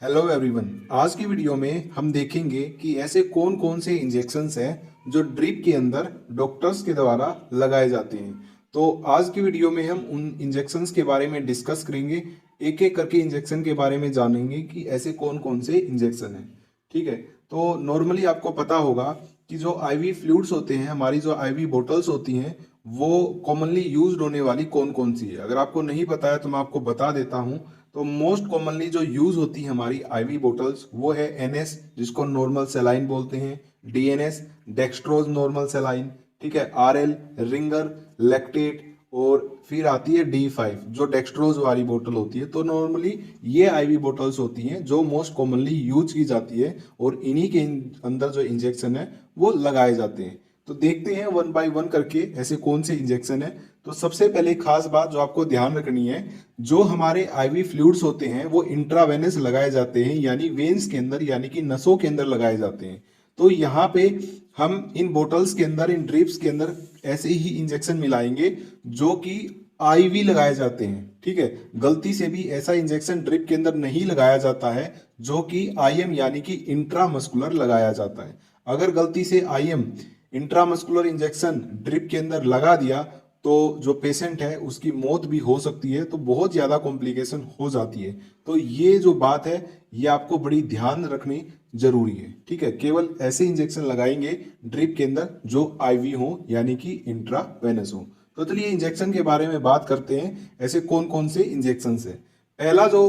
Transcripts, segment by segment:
Hello everyone. आज की video में हम देखेंगे कि ऐसे कौन कौन से इंजेक्शंस हैं जो ड्रिप के अंदर डॉक्टर्स के द्वारा लगाए जाते हैं। तो आज की वीडियो में हम उन इंजेक्शंस के बारे में डिस्कस करेंगे, एक एक करके इंजेक्शन के बारे में जानेंगे कि ऐसे कौन कौन से इंजेक्शन हैं। ठीक है, तो नॉर्मली आपको पता होगा कि जो आईवी फ्लूइड्स होते हैं, हमारी जो आईवी बोटल्स होती हैं, वो कॉमनली यूज्ड होने वाली कौन कौन सी है। अगर आपको नहीं पता है तो मैं आपको बता देता हूँ। तो मोस्ट कॉमनली जो यूज होती है हमारी आईवी बोटल्स वो है एनएस, जिसको नॉर्मल सेलाइन बोलते हैं, डीएनएस डेक्सट्रोज नॉर्मल सेलाइन, ठीक है, आरएल रिंगर लैक्टेट, और फिर आती है डी5 जो डेक्सट्रोज वाली बोतल होती है। तो नॉर्मली ये आईवी बोटल्स होती हैं जो मोस्ट कॉमनली यूज की जाती है और इन्हीं के अंदर जो इंजेक्शन है वो लगाए जाते हैं। तो देखते हैं वन बाय वन करके ऐसे कौन से इंजेक्शन है। तो सबसे पहले खास बात जो आपको ध्यान रखनी है, जो हमारे आईवी फ्लूइड्स होते हैं वो इंट्रावेनस लगाए जाते हैं, यानी वेन्स के अंदर यानी कि नसों के अंदर लगाए जाते हैं। तो यहाँ पे हम इन बोटल्स के अंदर, इन ड्रिप्स के अंदर ऐसे ही इंजेक्शन मिलाएंगे जो कि आईवी लगाए जाते हैं। ठीक है, गलती से भी ऐसा इंजेक्शन ड्रिप के अंदर नहीं लगाया जाता है जो कि आईएम यानी कि इंट्रामस्कुलर लगाया जाता है। अगर गलती से आईएम इंट्रामस्कुलर इंजेक्शन ड्रिप के अंदर लगा दिया तो जो पेशेंट है उसकी मौत भी हो सकती है, तो बहुत ज़्यादा कॉम्प्लिकेशन हो जाती है। तो ये जो बात है ये आपको बड़ी ध्यान रखनी जरूरी है। ठीक है, केवल ऐसे इंजेक्शन लगाएंगे ड्रिप के अंदर जो आईवी हो यानी कि इंट्रावेनस हो। तो चलिए इंजेक्शन के बारे में बात करते हैं, ऐसे कौन कौन से इंजेक्शन है। पहला जो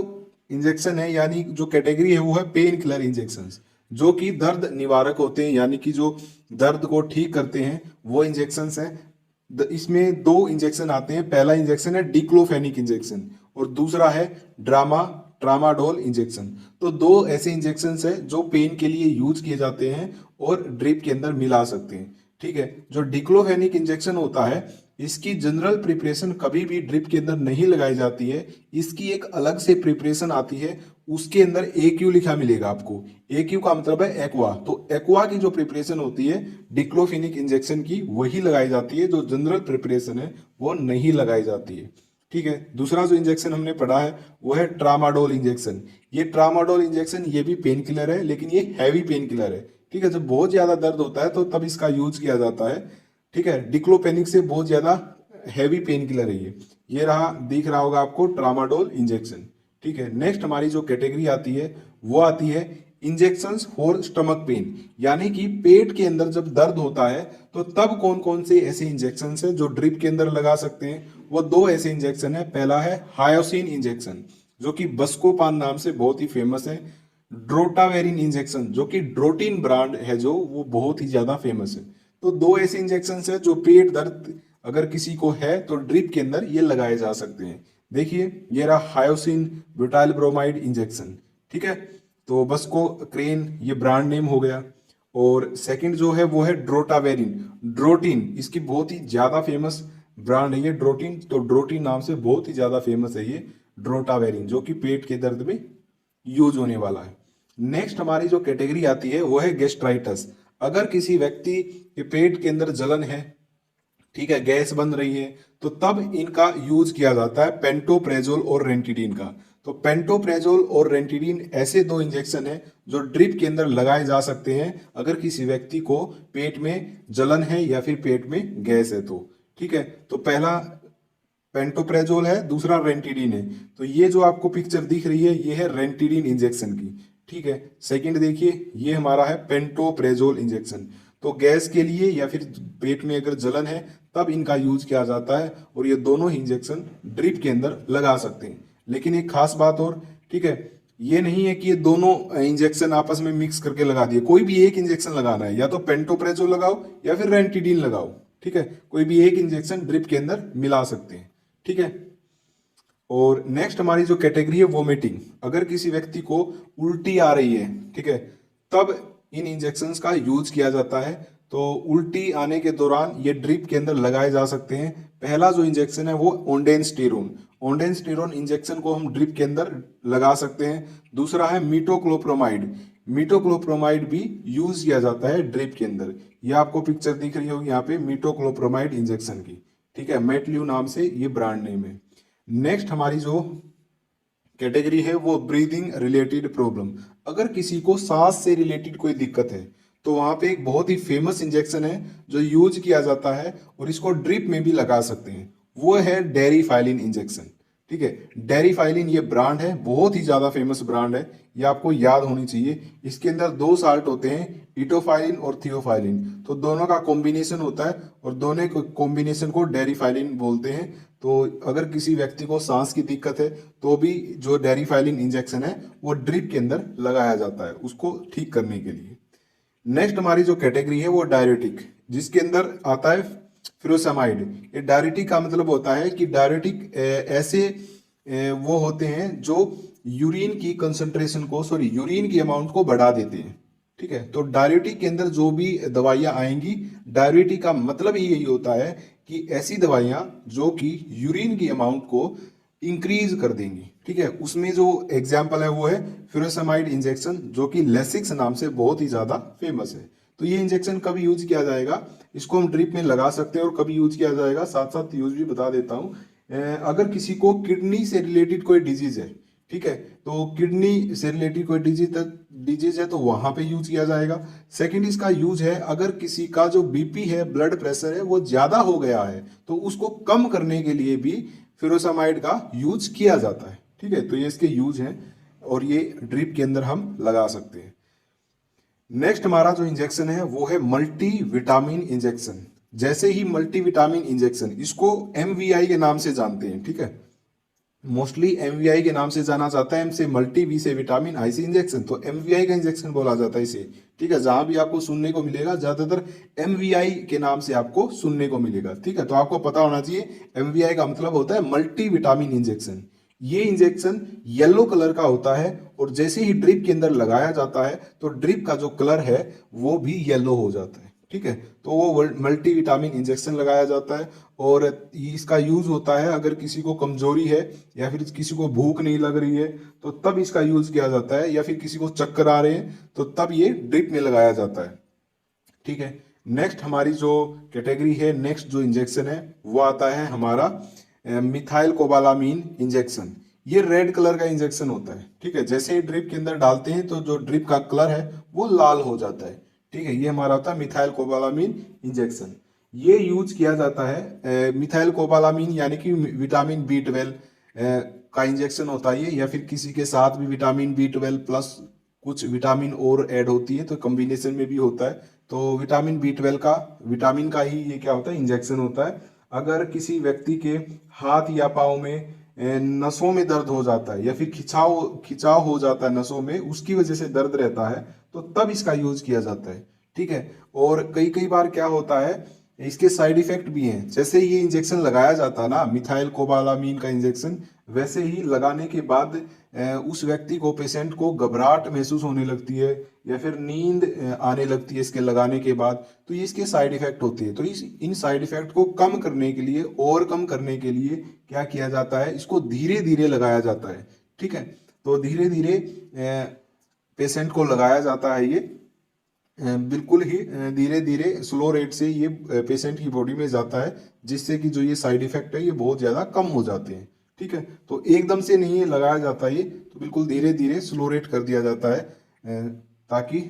इंजेक्शन है यानी जो कैटेगरी है वो है पेन किलर इंजेक्शन, जो कि दर्द निवारक होते हैं, यानी कि जो दर्द को ठीक करते हैं वो इंजेक्शन है। इसमें दो इंजेक्शन आते हैं। पहला इंजेक्शन है डिक्लोफेनिक इंजेक्शन और दूसरा है ट्रामाडोल इंजेक्शन। तो दो ऐसे इंजेक्शन है जो पेन के लिए यूज किए जाते हैं और ड्रिप के अंदर मिला सकते हैं। ठीक है, जो डिक्लोफेनिक इंजेक्शन होता है इसकी जनरल प्रिपरेशन कभी भी ड्रिप के अंदर नहीं लगाई जाती है। इसकी एक अलग से प्रिपरेशन आती है, उसके अंदर AQ लिखा मिलेगा आपको। AQ का मतलब है एक्वा। तो एक्वा की जो प्रिपरेशन होती है डिक्लोफेनिक इंजेक्शन की वही लगाई जाती है, जो जनरल प्रिपरेशन है वो नहीं लगाई जाती है। ठीक है, दूसरा जो इंजेक्शन हमने पढ़ा है वो है ट्रामाडोल इंजेक्शन। ये ट्रामाडोल इंजेक्शन ये भी पेन किलर है, लेकिन ये हैवी पेन किलर है। ठीक है, जब बहुत ज्यादा दर्द होता है तो तब इसका यूज किया जाता है। ठीक है, डिक्लोफेनिक से बहुत ज्यादा हैवी पेन किलर है ये रहा, दिख रहा होगा आपको ट्रामाडोल इंजेक्शन। ठीक है, नेक्स्ट हमारी जो कैटेगरी आती है वो आती है इंजेक्शंस फॉर स्टमक पेन, यानी कि पेट के अंदर जब दर्द होता है तो तब कौन कौन से ऐसे इंजेक्शंस हैं जो ड्रिप के अंदर लगा सकते हैं। वो दो ऐसे इंजेक्शन है। पहला है हायोसिन इंजेक्शन जो कि बस्कोपान नाम से बहुत ही फेमस है। ड्रोटावेरिन इंजेक्शन जो कि ड्रोटिन ब्रांड है, जो वो बहुत ही ज्यादा फेमस है। तो दो ऐसे इंजेक्शन है जो पेट दर्द अगर किसी को है तो ड्रिप के अंदर ये लगाए जा सकते हैं। देखिए ये रहा हायोसिन ब्यूटाइल ब्रोमाइड इंजेक्शन। ठीक है, तो बस को क्रेन ये ब्रांड नेम हो गया। और सेकंड जो है वो है ड्रोटावेरिन, ड्रोटिन इसकी बहुत ही ज्यादा फेमस ब्रांड है ये ड्रोटिन। तो ड्रोटिन नाम से बहुत ही ज्यादा फेमस है ये ड्रोटावेरिन, जो कि पेट के दर्द में यूज होने वाला है। नेक्स्ट हमारी जो कैटेगरी आती है वो है गेस्ट्राइटस। अगर किसी व्यक्ति के पेट के अंदर जलन है, ठीक है, गैस बन रही है, तो तब इनका यूज किया जाता है पेंटोप्रेजोल और रेंटिडीन का। तो पेंटोप्रेजोल और रेंटिडीन ऐसे दो इंजेक्शन है जो ड्रिप के अंदर लगाए जा सकते हैं अगर किसी व्यक्ति को पेट में जलन है या फिर पेट में गैस है तो। ठीक है, तो पहला पेंटोप्रेजोल है, दूसरा रेंटिडीन है। तो ये जो आपको पिक्चर दिख रही है ये है रेंटिडीन इंजेक्शन की। ठीक है, सेकंड देखिए ये हमारा है पेंटोप्रेजोल इंजेक्शन। तो गैस के लिए या फिर पेट में अगर जलन है तब इनका यूज किया जाता है और ये दोनों ही इंजेक्शन ड्रिप के अंदर लगा सकते हैं। लेकिन एक खास बात और, ठीक है, ये नहीं है कि ये दोनों इंजेक्शन आपस में मिक्स करके लगा दिए। कोई भी एक इंजेक्शन लगाना है, या तो पेंटोप्रेजोल लगाओ या फिर रेंटिडीन लगाओ। ठीक है, कोई भी एक इंजेक्शन ड्रिप के अंदर मिला सकते हैं। ठीक है, और नेक्स्ट हमारी जो कैटेगरी है वोमिटिंग। अगर किसी व्यक्ति को उल्टी आ रही है, ठीक है, तब इन इंजेक्शंस का यूज किया जाता है। तो उल्टी आने के दौरान ये ड्रिप के अंदर लगाए जा सकते हैं। पहला जो इंजेक्शन है वो ओंडेनस्टेरोन, ओंडेनस्टेरोन इंजेक्शन को हम ड्रिप के अंदर लगा सकते हैं। दूसरा है मीटोक्लोप्रोमाइड, मीटोक्लोप्रोमाइड भी यूज किया जाता है ड्रिप के अंदर। ये आपको पिक्चर दिख रही होगी यहाँ पे मीटोक्लोप्रोमाइड इंजेक्शन की। ठीक है, मेटल्यू नाम से ये ब्रांड नेम है। नेक्स्ट हमारी जो कैटेगरी है वो ब्रीदिंग रिलेटेड प्रॉब्लम। अगर किसी को सांस से रिलेटेड कोई दिक्कत है तो वहां पे एक बहुत ही फेमस इंजेक्शन है जो यूज किया जाता है और इसको ड्रिप में भी लगा सकते हैं, वो है डेरिफाइलिन इंजेक्शन। ठीक है, डेरिफाइलिन ये ब्रांड है, बहुत ही ज्यादा फेमस ब्रांड है, ये आपको याद होनी चाहिए। इसके अंदर दो साल्ट होते हैं, इटोफाइलिन और थियोफाइलिन, तो दोनों का कॉम्बिनेशन होता है और दोनों कॉम्बिनेशन को डेरिफाइलिन बोलते हैं। तो अगर किसी व्यक्ति को सांस की दिक्कत है तो भी जो डेरिफाइलिन इंजेक्शन है वो ड्रिप के अंदर लगाया जाता है उसको ठीक करने के लिए। नेक्स्ट हमारी जो कैटेगरी है वो डायरेटिक, जिसके अंदर आता है फ्यूरोसेमाइड। ये डायरेटिक का मतलब होता है कि डायरेटिक ऐसे वो होते हैं जो यूरिन की कंसंट्रेशन को, सॉरी यूरिन की अमाउंट को बढ़ा देते हैं। ठीक है, तो डायरेटिक के अंदर जो भी दवाइयां आएंगी, डायरेटिक का मतलब ही यही होता है कि ऐसी दवाइयां जो कि यूरिन की अमाउंट को इंक्रीज कर देंगी। ठीक है, उसमें जो एग्जाम्पल है वो है फ्यूरोसेमाइड इंजेक्शन, जो कि लेसिक्स नाम से बहुत ही ज्यादा फेमस है। तो ये इंजेक्शन कब यूज किया जाएगा, इसको हम ड्रिप में लगा सकते हैं और कभी यूज किया जाएगा, साथ साथ यूज भी बता देता हूँ। अगर किसी को किडनी से रिलेटेड कोई डिजीज है, ठीक है, तो किडनी से रिलेटेड कोई डिजीज है तो वहां पे यूज किया जाएगा। सेकंड इसका यूज है अगर किसी का जो बीपी है, ब्लड प्रेशर है, वो ज्यादा हो गया है तो उसको कम करने के लिए भी फ्यूरोसेमाइड का यूज किया जाता है। ठीक है, तो ये इसके यूज हैं और ये ड्रिप के अंदर हम लगा सकते हैं। नेक्स्ट हमारा जो इंजेक्शन है वो है मल्टी विटामिन इंजेक्शन। जैसे ही मल्टी विटामिन इंजेक्शन, इसको एमवीआई के नाम से जानते हैं। ठीक है, मोस्टली एमवीआई के नाम से जाना जाता है, एम से मल्टी, वी से विटामिन, आई से इंजेक्शन, तो एमवीआई का इंजेक्शन बोला जाता है इसे। ठीक है, जहां भी आपको सुनने को मिलेगा ज्यादातर एमवीआई के नाम से आपको सुनने को मिलेगा। ठीक है, तो आपको पता होना चाहिए एमवीआई का मतलब होता है मल्टी विटामिन इंजेक्शन। ये इंजेक्शन येलो कलर का होता है और जैसे ही ड्रिप के अंदर लगाया जाता है तो ड्रिप का जो कलर है वो भी येलो हो जाता है। ठीक है, तो वो मल्टी विटामिन इंजेक्शन लगाया जाता है और इसका यूज होता है अगर किसी को कमजोरी है या फिर किसी को भूख नहीं लग रही है तो तब इसका यूज किया जाता है, या फिर किसी को चक्कर आ रहे हैं तो तब ये ड्रिप में लगाया जाता है। ठीक है, नेक्स्ट हमारी जो कैटेगरी है, नेक्स्ट जो इंजेक्शन है वो आता है हमारा मिथाइल कोबालामीन इंजेक्शन। ये रेड कलर का इंजेक्शन होता है। ठीक है, जैसे ही ड्रिप के अंदर डालते हैं तो जो ड्रिप का कलर है वो लाल हो जाता है। ठीक है, ये हमारा होता है मिथाइल कोबालामीन इंजेक्शन। ये यूज किया जाता है मिथाइल कोबालामीन यानी कि विटामिन B12 का इंजेक्शन होता है ये, या फिर किसी के साथ भी विटामिन B12 प्लस कुछ विटामिन और ऐड होती है तो कॉम्बिनेशन में भी होता है। तो विटामिन B12 का, विटामिन का ही ये क्या होता है, इंजेक्शन होता है। अगर किसी व्यक्ति के हाथ या पाँव में नसों में दर्द हो जाता है या फिर खिंचाव खिंचाव हो जाता है नसों में, उसकी वजह से दर्द रहता है तो तब इसका यूज किया जाता है। ठीक है, और कई कई बार क्या होता है, इसके साइड इफेक्ट भी हैं। जैसे ये इंजेक्शन लगाया जाता है ना, मिथाइल कोबालामीन का इंजेक्शन, वैसे ही लगाने के बाद उस व्यक्ति को, पेशेंट को घबराहट महसूस होने लगती है या फिर नींद आने लगती है इसके लगाने के बाद, तो ये इसके साइड इफेक्ट होते हैं। तो इन साइड इफेक्ट को कम करने के लिए, ओवरकम करने के लिए क्या किया जाता है, इसको धीरे धीरे लगाया जाता है। ठीक है, तो धीरे धीरे पेशेंट को लगाया जाता है ये, बिल्कुल ही धीरे धीरे स्लो रेट से ये पेशेंट की बॉडी में जाता है, जिससे कि जो ये साइड इफेक्ट है ये बहुत ज़्यादा कम हो जाते हैं। ठीक है, तो एकदम से नहीं ये लगाया जाता ये, तो बिल्कुल धीरे धीरे स्लो रेट कर दिया जाता है ताकि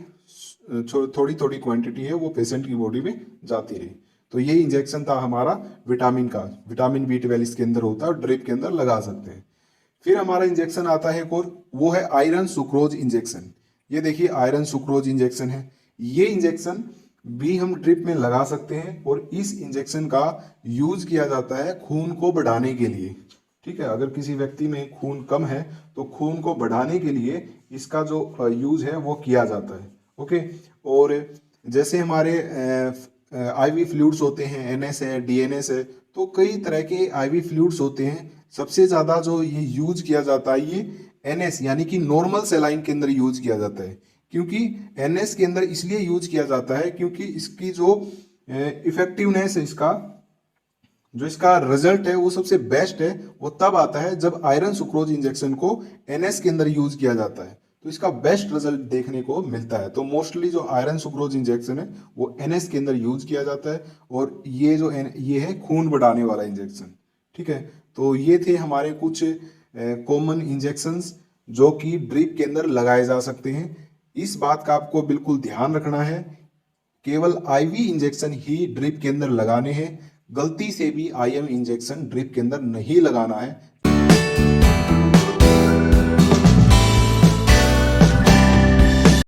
थोड़ी थोड़ी क्वांटिटी है वो पेशेंट की बॉडी में जाती रहे। तो ये इंजेक्शन था हमारा विटामिन का, विटामिन B12 इसके अंदर होता है और ड्रिप के अंदर लगा सकते हैं। फिर हमारा इंजेक्शन आता है एक और, वो है आयरन सुक्रोज इंजेक्शन। ये देखिए आयरन सुक्रोज इंजेक्शन है, ये इंजेक्शन भी हम ड्रिप में लगा सकते हैं और इस इंजेक्शन का यूज किया जाता है खून को बढ़ाने के लिए। ठीक है, अगर किसी व्यक्ति में खून कम है तो खून को बढ़ाने के लिए इसका जो यूज है वो किया जाता है। ओके, और जैसे हमारे आईवी फ्लूइड्स होते हैं, NS है, DNS है, तो कई तरह के आईवी फ्लूइड्स होते हैं। सबसे ज्यादा जो ये यूज किया जाता है ये NS यानी कि नॉर्मल सेलाइन के अंदर यूज किया जाता है। क्योंकि NS के अंदर इसलिए यूज किया जाता है क्योंकि इसकी जो इफेक्टिवनेस है, इसका जो इसका रिजल्ट है वो सबसे बेस्ट है, वो तब आता है जब आयरन सुक्रोज इंजेक्शन को NS के अंदर यूज किया जाता है, तो इसका बेस्ट रिजल्ट देखने को मिलता है। तो मोस्टली जो आयरन सुक्रोज इंजेक्शन है वो NS के अंदर यूज किया जाता है और ये जो ये है खून बढ़ाने वाला इंजेक्शन। ठीक है, तो ये थे हमारे कुछ कॉमन इंजेक्शंस जो कि ड्रिप के अंदर लगाए जा सकते हैं। इस बात का आपको बिल्कुल ध्यान रखना है, केवल आईवी इंजेक्शन ही ड्रिप के अंदर लगाने हैं, गलती से भी आईएम इंजेक्शन ड्रिप के अंदर नहीं लगाना है,